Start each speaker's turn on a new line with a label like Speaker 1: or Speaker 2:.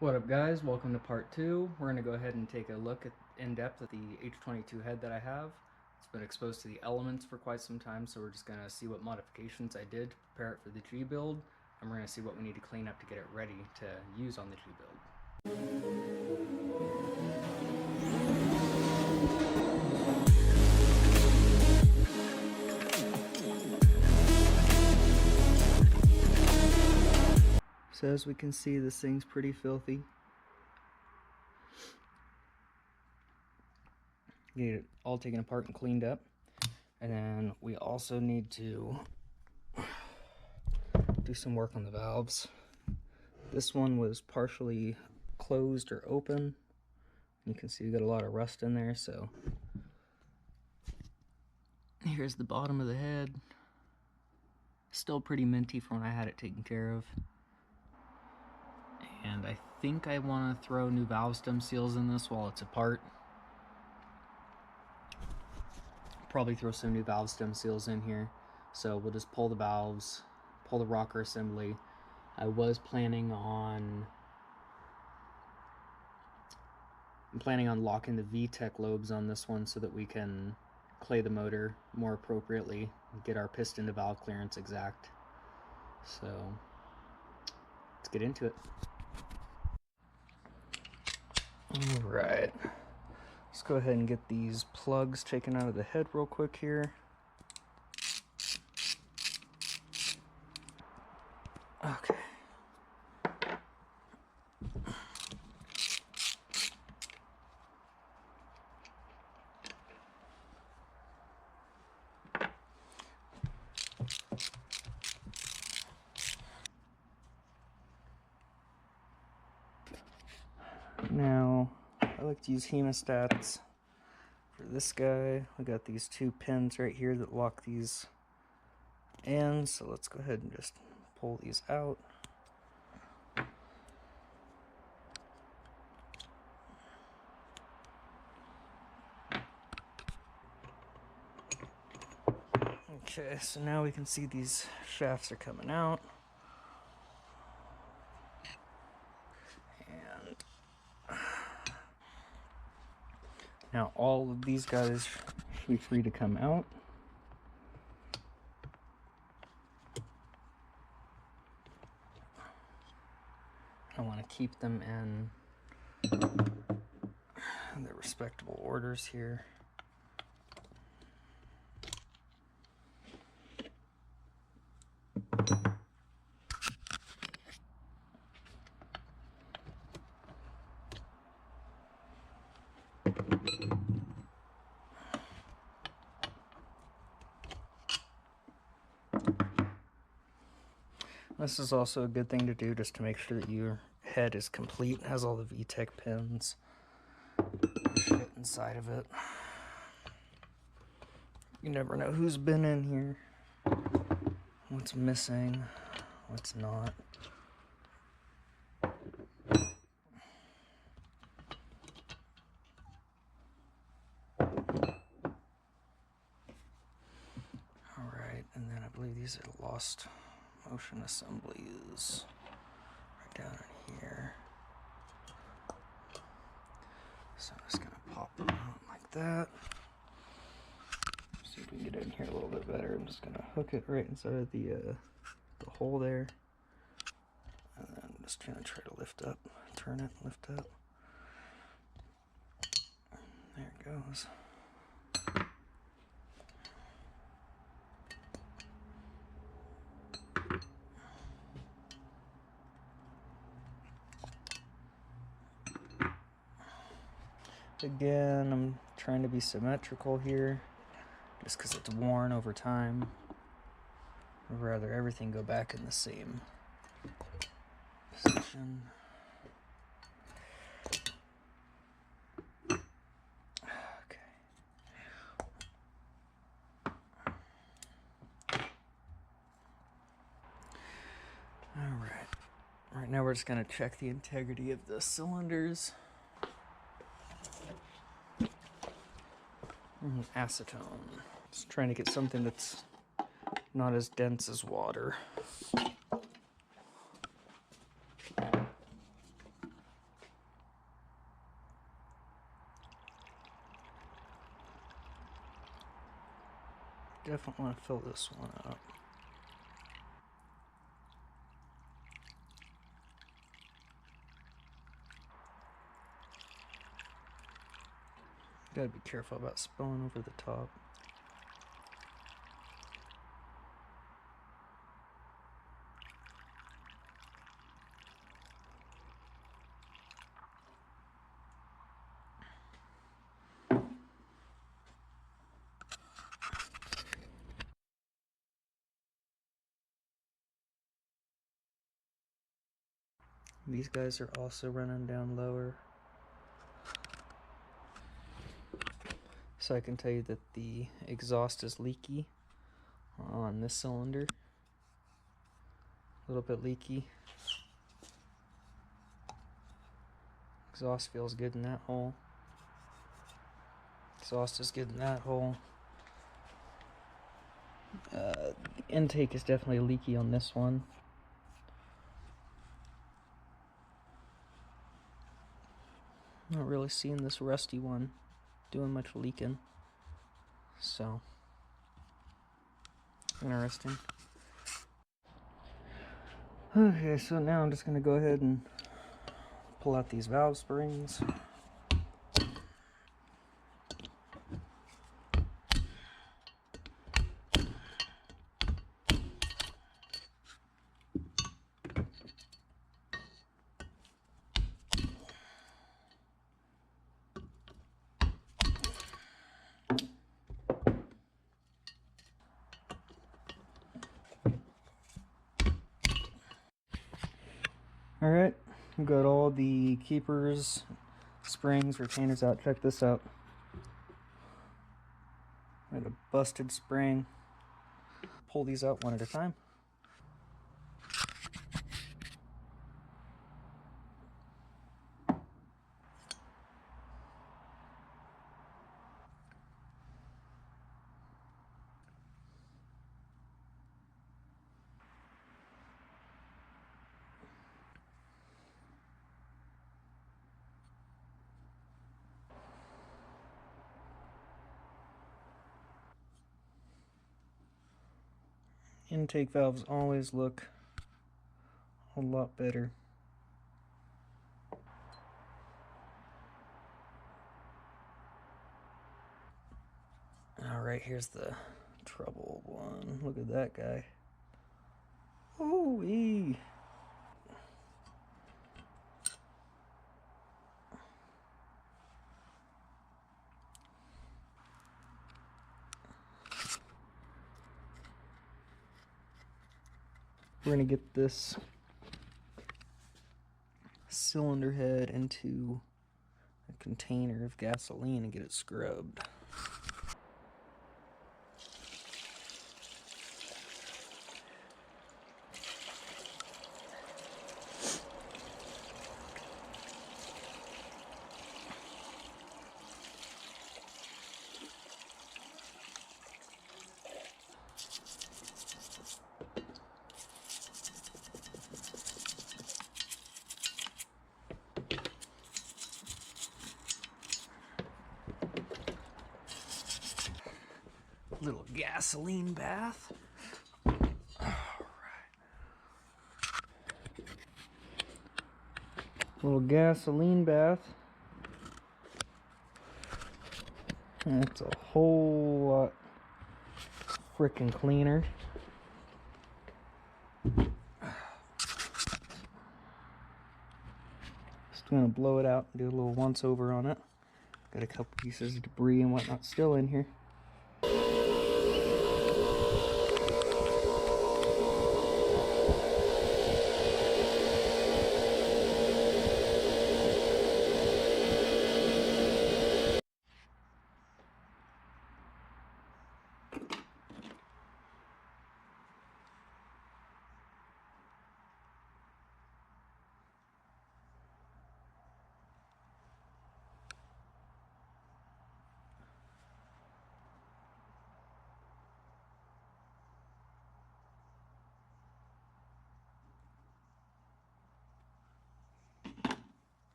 Speaker 1: What up guys, welcome to part 2. We're going to go ahead and take a look in depth at the H22 head that I have. It's been exposed to the elements for quite some time, so we're just going to see what modifications I did to prepare it for the G build, and we're going to see what we need to clean up to get it ready to use on the G build. So as we can see, this thing's pretty filthy. Get it all taken apart and cleaned up. And then we also need to do some work on the valves. This one was partially closed or open. You can see we got a lot of rust in there, so here's the bottom of the head. Still pretty minty from when I had it taken care of. And I think I want to throw new valve stem seals in this while it's apart. Probably throw some new valve stem seals in here. So we'll just pull the valves, pull the rocker assembly. I was planning on locking the VTEC lobes on this one so that we can clay the motor more appropriately and get our piston to valve clearance exact. So let's get into it. Alright, let's go ahead and get these plugs taken out of the head real quick here. Okay. Now, I like to use hemostats for this guy. We got these two pins right here that lock these in, so let's go ahead and just pull these out. Okay, so now we can see these shafts are coming out. And now all of these guys should be free to come out. I want to keep them in their respectable orders here. This is also a good thing to do just to make sure that your head is complete, has all the VTEC pins fit inside of it. You never know who's been in here, what's missing, what's not. Alright, and then I believe these are lost motion assemblies right down in here. So I'm just gonna pop them out like that. See if we can get it in here a little bit better. I'm just gonna hook it right inside of the hole there, and then I'm just gonna try to lift up, turn it, lift up. There it goes. Again, I'm trying to be symmetrical here, just because it's worn over time. I'd rather everything go back in the same position. Okay. Alright. Right now we're just going to check the integrity of the cylinders. Acetone. Just trying to get something that's not as dense as water. Definitely want to fill this one up. Gotta be careful about spilling over the top. These guys are also running down lower. So I can tell you that the exhaust is leaky on this cylinder. A little bit leaky. Exhaust feels good in that hole. Exhaust is good in that hole. The intake is definitely leaky on this one. Not really seeing this rusty one doing much leaking. So, interesting. Okay, so now I'm just going to go ahead and pull out these valve springs. Alright, we've got all the keepers, springs, retainers out. Check this out. Got a busted spring. Pull these out one at a time. Intake valves always look a lot better. Alright, here's the troubled one. Look at that guy. Ooh-wee! We're going to get this cylinder head into a container of gasoline and get it scrubbed. Little gasoline bath. Little gasoline bath. That's a whole lot freaking cleaner. Just gonna blow it out and do a little once over on it. Got a couple pieces of debris and whatnot still in here.